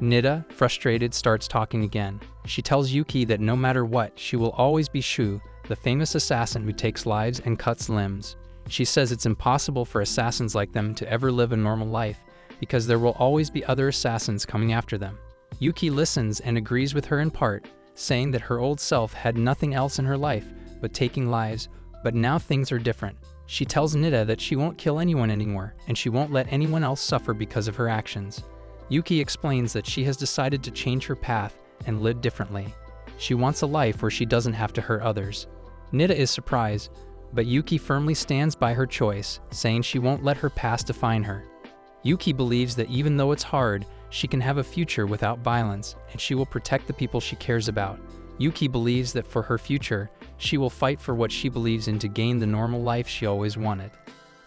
Nida, frustrated, starts talking again. She tells Yuki that no matter what, she will always be Shu, the famous assassin who takes lives and cuts limbs. She says it's impossible for assassins like them to ever live a normal life because there will always be other assassins coming after them. Yuki listens and agrees with her in part, saying that her old self had nothing else in her life but taking lives, but now things are different. She tells Nida that she won't kill anyone anymore and she won't let anyone else suffer because of her actions. Yuki explains that she has decided to change her path and live differently. She wants a life where she doesn't have to hurt others. Nida is surprised, but Yuki firmly stands by her choice, saying she won't let her past define her. Yuki believes that even though it's hard, she can have a future without violence, and she will protect the people she cares about. Yuki believes that for her future, she will fight for what she believes in to gain the normal life she always wanted.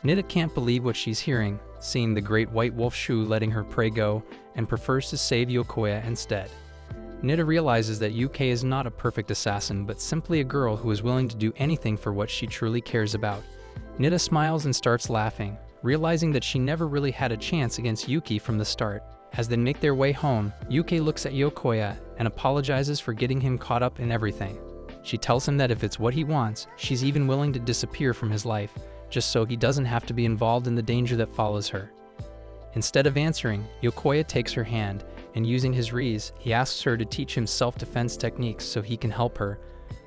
Nida can't believe what she's hearing, seeing the great white wolf Shu letting her prey go, and prefers to save Yokoya instead. Nida realizes that Yuki is not a perfect assassin, but simply a girl who is willing to do anything for what she truly cares about. Nida smiles and starts laughing, realizing that she never really had a chance against Yuki from the start. As they make their way home, Yuki looks at Yokoya and apologizes for getting him caught up in everything. She tells him that if it's what he wants, she's even willing to disappear from his life, just so he doesn't have to be involved in the danger that follows her. Instead of answering, Yokoya takes her hand, and using his rees, he asks her to teach him self-defense techniques so he can help her,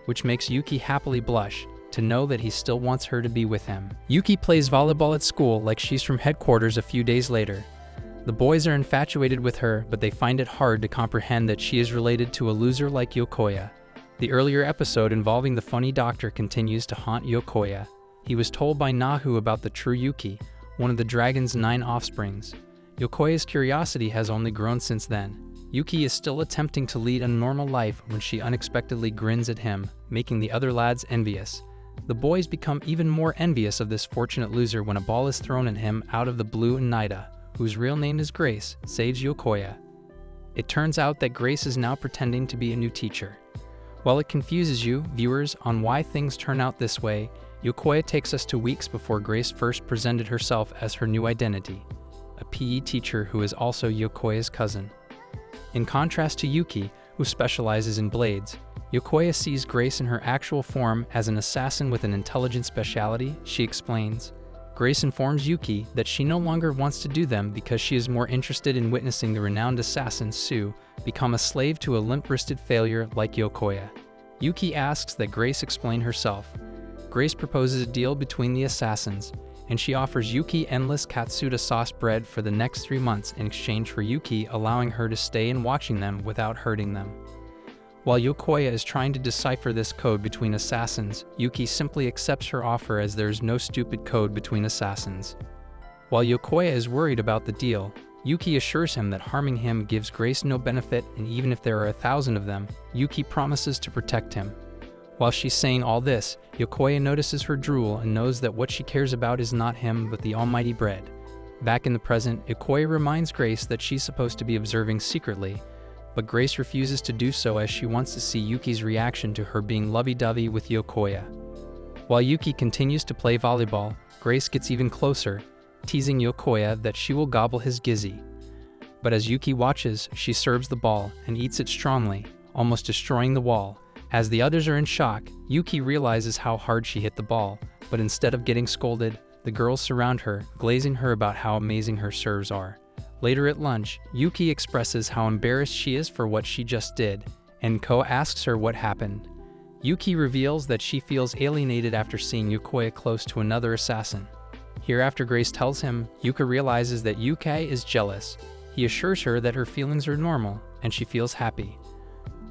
which makes Yuki happily blush to know that he still wants her to be with him. Yuki plays volleyball at school like she's from headquarters a few days later. The boys are infatuated with her, but they find it hard to comprehend that she is related to a loser like Yokoya. The earlier episode involving the funny doctor continues to haunt Yokoya. He was told by Nahu about the true Yuki, one of the dragon's 9 offsprings. Yokoya's curiosity has only grown since then. Yuki is still attempting to lead a normal life when she unexpectedly grins at him, making the other lads envious. The boys become even more envious of this fortunate loser when a ball is thrown at him out of the blue and Nida, whose real name is Grace, saves Yokoya. It turns out that Grace is now pretending to be a new teacher. While it confuses you, viewers, on why things turn out this way, Yokoya takes us to weeks before Grace first presented herself as her new identity, a PE teacher who is also Yokoya's cousin. In contrast to Yuki, who specializes in blades, Yokoya sees Grace in her actual form as an assassin with an intelligent specialty. She explains. Grace informs Yuki that she no longer wants to do them because she is more interested in witnessing the renowned assassin Su become a slave to a limp-wristed failure like Yokoya. Yuki asks that Grace explain herself. Grace proposes a deal between the assassins, and she offers Yuki endless katsuta sauce bread for the next 3 months in exchange for Yuki allowing her to stay and watching them without hurting them. While Yokoya is trying to decipher this code between assassins, Yuki simply accepts her offer as there is no stupid code between assassins. While Yokoya is worried about the deal, Yuki assures him that harming him gives Grace no benefit, and even if there are 1,000 of them, Yuki promises to protect him. While she's saying all this, Yokoya notices her drool and knows that what she cares about is not him but the almighty bread. Back in the present, Yokoya reminds Grace that she's supposed to be observing secretly, but Grace refuses to do so as she wants to see Yuki's reaction to her being lovey-dovey with Yokoya. While Yuki continues to play volleyball, Grace gets even closer, teasing Yokoya that she will gobble his gizzy. But as Yuki watches, she serves the ball and eats it strongly, almost destroying the wall. As the others are in shock, Yuki realizes how hard she hit the ball, but instead of getting scolded, the girls surround her, glazing her about how amazing her serves are. Later at lunch, Yuki expresses how embarrassed she is for what she just did, and Ko asks her what happened. Yuki reveals that she feels alienated after seeing Yokoya close to another assassin. Hereafter Grace tells him, Yuka realizes that Yuki is jealous. He assures her that her feelings are normal, and she feels happy.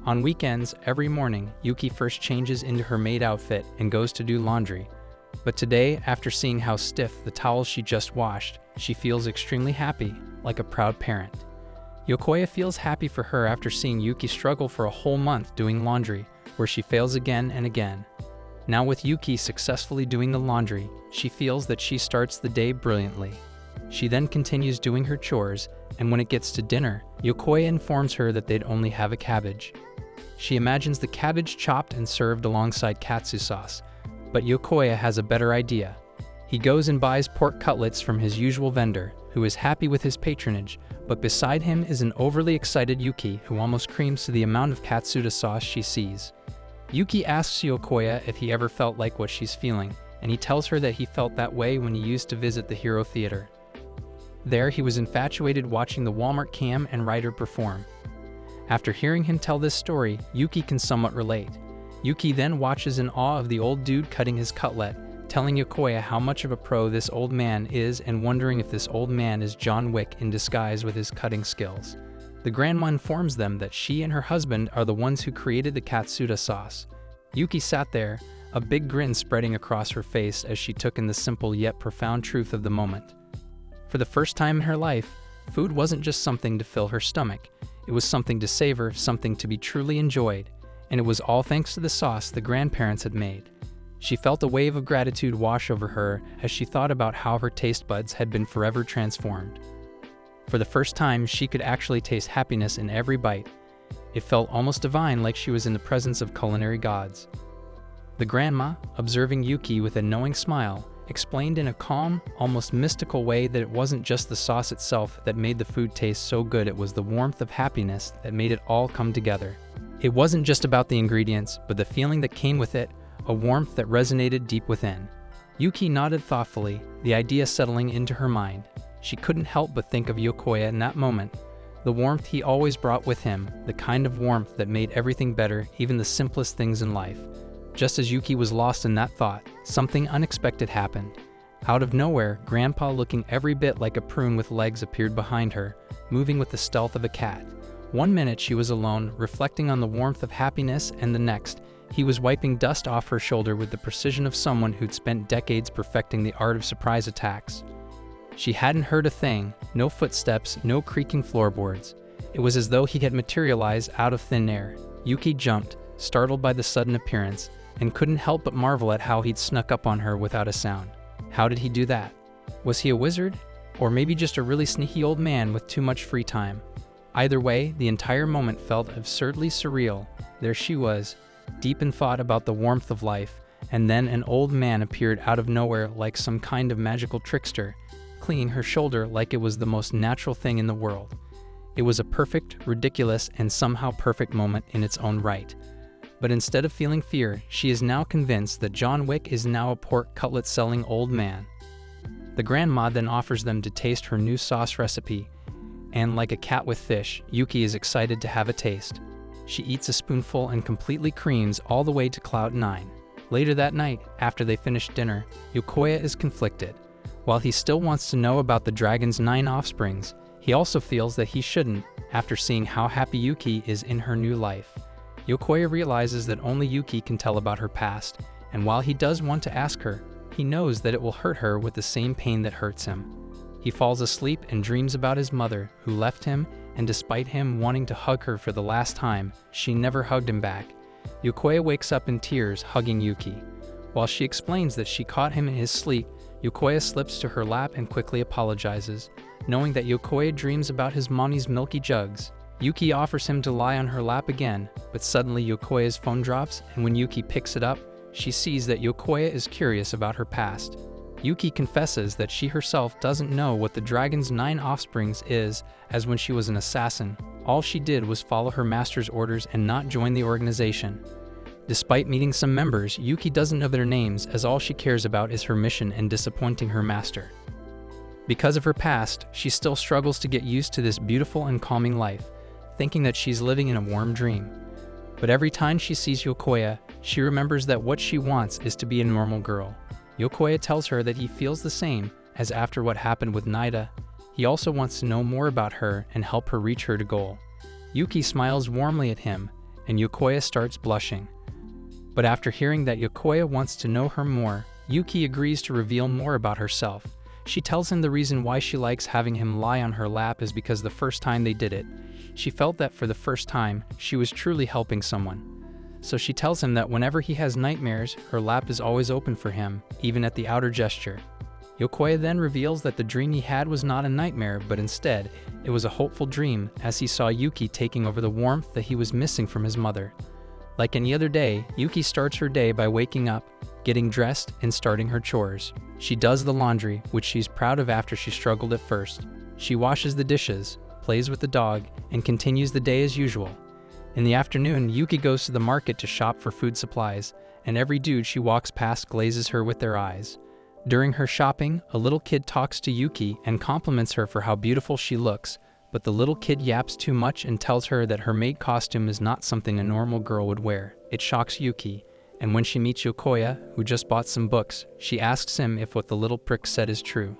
On weekends, every morning, Yuki first changes into her maid outfit and goes to do laundry. But today, after seeing how stiff the towels she just washed, she feels extremely happy, like a proud parent. Yokoya feels happy for her after seeing Yuki struggle for a whole month doing laundry, where she fails again and again. Now with Yuki successfully doing the laundry, she feels that she starts the day brilliantly. She then continues doing her chores, and when it gets to dinner, Yokoya informs her that they'd only have a cabbage. She imagines the cabbage chopped and served alongside katsu sauce, but Yokoya has a better idea. He goes and buys pork cutlets from his usual vendor, who is happy with his patronage, but beside him is an overly excited Yuki who almost creams to the amount of katsuta sauce she sees. Yuki asks Yokoya if he ever felt like what she's feeling, and he tells her that he felt that way when he used to visit the Hero Theater. There, he was infatuated watching the Walmart cam and writer perform. After hearing him tell this story, Yuki can somewhat relate. Yuki then watches in awe of the old dude cutting his cutlet, telling Yokoya how much of a pro this old man is and wondering if this old man is John Wick in disguise with his cutting skills. The grandma informs them that she and her husband are the ones who created the katsuta sauce. Yuki sat there, a big grin spreading across her face as she took in the simple yet profound truth of the moment. For the first time in her life, food wasn't just something to fill her stomach. It was something to savor, something to be truly enjoyed, and it was all thanks to the sauce the grandparents had made. She felt a wave of gratitude wash over her as she thought about how her taste buds had been forever transformed. For the first time, she could actually taste happiness in every bite. It felt almost divine, like she was in the presence of culinary gods. The grandma, observing Yuki with a knowing smile, explained in a calm, almost mystical way that it wasn't just the sauce itself that made the food taste so good, it was the warmth of happiness that made it all come together. It wasn't just about the ingredients, but the feeling that came with it, a warmth that resonated deep within. Yuki nodded thoughtfully, the idea settling into her mind. She couldn't help but think of Yokoya in that moment. The warmth he always brought with him, the kind of warmth that made everything better, even the simplest things in life. Just as Yuki was lost in that thought, something unexpected happened. Out of nowhere, Grandpa, looking every bit like a prune with legs, appeared behind her, moving with the stealth of a cat. One minute she was alone, reflecting on the warmth of happiness, and the next, he was wiping dust off her shoulder with the precision of someone who'd spent decades perfecting the art of surprise attacks. She hadn't heard a thing, no footsteps, no creaking floorboards. It was as though he had materialized out of thin air. Yuki jumped, startled by the sudden appearance, and couldn't help but marvel at how he'd snuck up on her without a sound. How did he do that? Was he a wizard? Or maybe just a really sneaky old man with too much free time? Either way, the entire moment felt absurdly surreal. There she was, deep in thought about the warmth of life, and then an old man appeared out of nowhere like some kind of magical trickster, clinging her shoulder like it was the most natural thing in the world. It was a perfect, ridiculous, and somehow perfect moment in its own right. But instead of feeling fear, she is now convinced that John Wick is now a pork cutlet-selling old man. The grandma then offers them to taste her new sauce recipe, and like a cat with fish, Yuki is excited to have a taste. She eats a spoonful and completely creams all the way to cloud 9. Later that night, after they finish dinner, Yokoya is conflicted. While he still wants to know about the dragon's 9 offsprings, he also feels that he shouldn't, after seeing how happy Yuki is in her new life. Yokoya realizes that only Yuki can tell about her past, and while he does want to ask her, he knows that it will hurt her with the same pain that hurts him. He falls asleep and dreams about his mother, who left him, and despite him wanting to hug her for the last time, she never hugged him back. Yokoya wakes up in tears, hugging Yuki. While she explains that she caught him in his sleep, Yokoya slips to her lap and quickly apologizes, knowing that Yokoya dreams about his mommy's milky jugs. Yuki offers him to lie on her lap again, but suddenly Yokoya's phone drops, and when Yuki picks it up, she sees that Yokoya is curious about her past. Yuki confesses that she herself doesn't know what the dragon's 9 offsprings is, as when she was an assassin, all she did was follow her master's orders and not join the organization. Despite meeting some members, Yuki doesn't know their names, as all she cares about is her mission and disappointing her master. Because of her past, she still struggles to get used to this beautiful and calming life, thinking that she's living in a warm dream. But every time she sees Yokoya, she remembers that what she wants is to be a normal girl. Yokoya tells her that he feels the same, as after what happened with Nida, he also wants to know more about her and help her reach her goal. Yuki smiles warmly at him, and Yokoya starts blushing. But after hearing that Yokoya wants to know her more, Yuki agrees to reveal more about herself. She tells him the reason why she likes having him lie on her lap is because the first time they did it, she felt that for the first time, she was truly helping someone. So she tells him that whenever he has nightmares, her lap is always open for him, even at the outer gesture. Yokoya then reveals that the dream he had was not a nightmare, but instead, it was a hopeful dream as he saw Yuki taking over the warmth that he was missing from his mother. Like any other day, Yuki starts her day by waking up, getting dressed, and starting her chores. She does the laundry, which she's proud of after she struggled at first. She washes the dishes, plays with the dog, and continues the day as usual. In the afternoon, Yuki goes to the market to shop for food supplies, and every dude she walks past glazes her with their eyes. During her shopping, a little kid talks to Yuki and compliments her for how beautiful she looks, but the little kid yaps too much and tells her that her maid costume is not something a normal girl would wear. It shocks Yuki, and when she meets Yokoya, who just bought some books, she asks him if what the little prick said is true.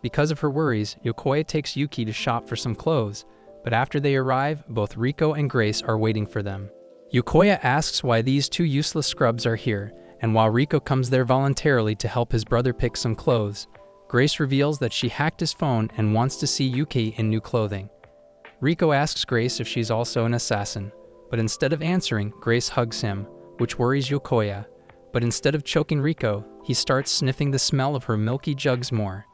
Because of her worries, Yokoya takes Yuki to shop for some clothes, but after they arrive, both Riko and Grace are waiting for them. Yokoya asks why these two useless scrubs are here, and while Riko comes there voluntarily to help his brother pick some clothes, Grace reveals that she hacked his phone and wants to see Yuki in new clothing. Riko asks Grace if she's also an assassin, but instead of answering, Grace hugs him, which worries Yokoya, but instead of choking Riko, he starts sniffing the smell of her milky jugs more.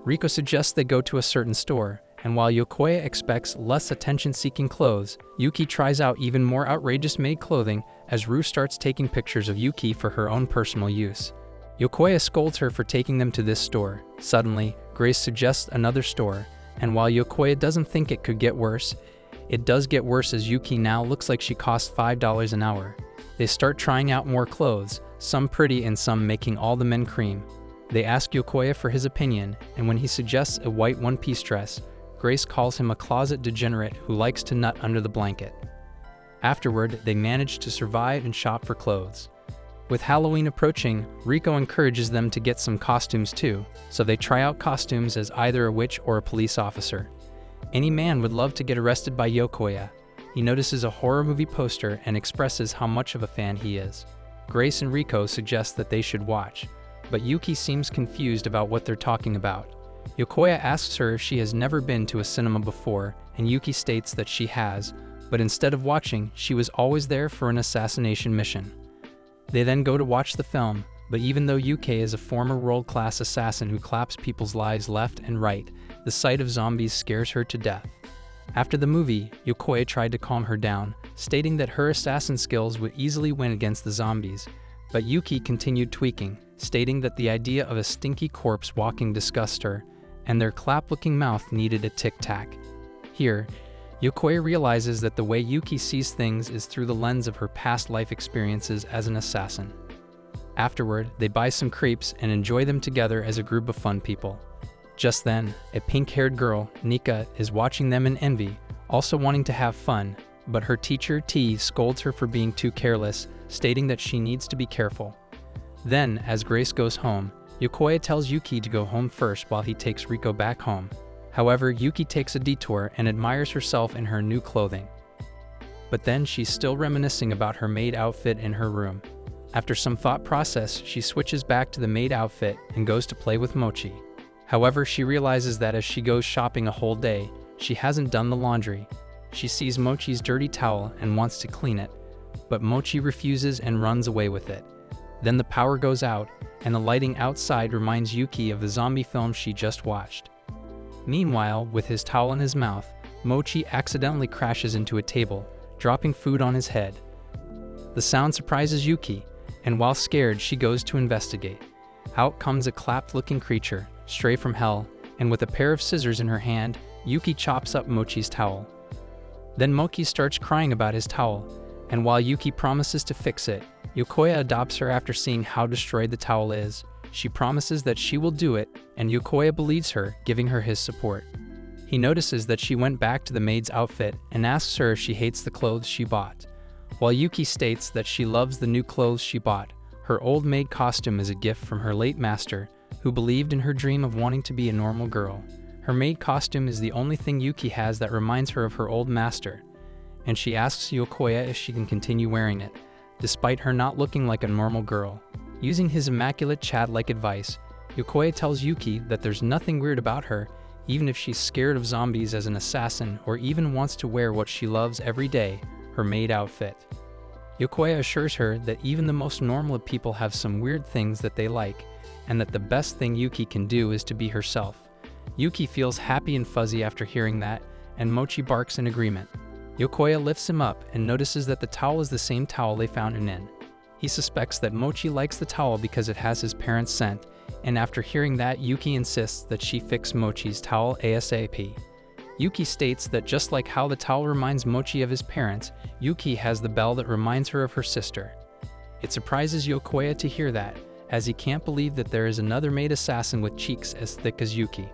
Riko suggests they go to a certain store, and while Yokoya expects less attention-seeking clothes, Yuki tries out even more outrageous maid clothing as Rue starts taking pictures of Yuki for her own personal use. Yokoya scolds her for taking them to this store. Suddenly, Grace suggests another store, and while Yokoya doesn't think it could get worse, it does get worse as Yuki now looks like she costs $5 an hour. They start trying out more clothes, some pretty and some making all the men cream. They ask Yokoya for his opinion, and when he suggests a white one-piece dress, Grace calls him a closet degenerate who likes to nut under the blanket. Afterward, they manage to survive and shop for clothes. With Halloween approaching, Riko encourages them to get some costumes too, so they try out costumes as either a witch or a police officer. Any man would love to get arrested by Yokoya. He notices a horror movie poster and expresses how much of a fan he is. Grace and Riko suggest that they should watch, but Yuki seems confused about what they're talking about. Yokoya asks her if she has never been to a cinema before, and Yuki states that she has, but instead of watching, she was always there for an assassination mission. They then go to watch the film, but even though Yuki is a former world-class assassin who claps people's lives left and right, the sight of zombies scares her to death. After the movie, Yokoya tried to calm her down, stating that her assassin skills would easily win against the zombies, but Yuki continued tweaking, stating that the idea of a stinky corpse walking disgusted her, and their clap-looking mouth needed a tic-tac. Here, Yokoya realizes that the way Yuki sees things is through the lens of her past life experiences as an assassin. Afterward, they buy some crepes and enjoy them together as a group of fun people. Just then, a pink-haired girl, Nika, is watching them in envy, also wanting to have fun, but her teacher, T, scolds her for being too careless, stating that she needs to be careful. Then, as Grace goes home, Yokoya tells Yuki to go home first while he takes Riko back home. However, Yuki takes a detour and admires herself in her new clothing. But then she's still reminiscing about her maid outfit in her room. After some thought process, she switches back to the maid outfit and goes to play with Mochi. However, she realizes that as she goes shopping a whole day, she hasn't done the laundry. She sees Mochi's dirty towel and wants to clean it, but Mochi refuses and runs away with it. Then the power goes out, and the lighting outside reminds Yuki of the zombie film she just watched. Meanwhile, with his towel in his mouth, Mochi accidentally crashes into a table, dropping food on his head. The sound surprises Yuki, and while scared, she goes to investigate. Out comes a clapped-looking creature, stray from hell, and with a pair of scissors in her hand, Yuki chops up Mochi's towel. Then Mochi starts crying about his towel, and while Yuki promises to fix it, Yokoya adopts her after seeing how destroyed the towel is. She promises that she will do it, and Yokoya believes her, giving her his support. He notices that she went back to the maid's outfit and asks her if she hates the clothes she bought. While Yuki states that she loves the new clothes she bought, her old maid costume is a gift from her late master, who believed in her dream of wanting to be a normal girl. Her maid costume is the only thing Yuki has that reminds her of her old master, and she asks Yokoya if she can continue wearing it, despite her not looking like a normal girl. Using his immaculate Chad-like advice, Yokoya tells Yuki that there's nothing weird about her, even if she's scared of zombies as an assassin or even wants to wear what she loves every day, her maid outfit. Yokoya assures her that even the most normal of people have some weird things that they like, and that the best thing Yuki can do is to be herself. Yuki feels happy and fuzzy after hearing that, and Mochi barks in agreement. Yokoya lifts him up and notices that the towel is the same towel they found in Inn. He suspects that Mochi likes the towel because it has his parents' scent, and after hearing that, Yuki insists that she fix Mochi's towel ASAP. Yuki states that just like how the towel reminds Mochi of his parents, Yuki has the bell that reminds her of her sister. It surprises Yokoya to hear that, as he can't believe that there is another maid assassin with cheeks as thick as Yuki.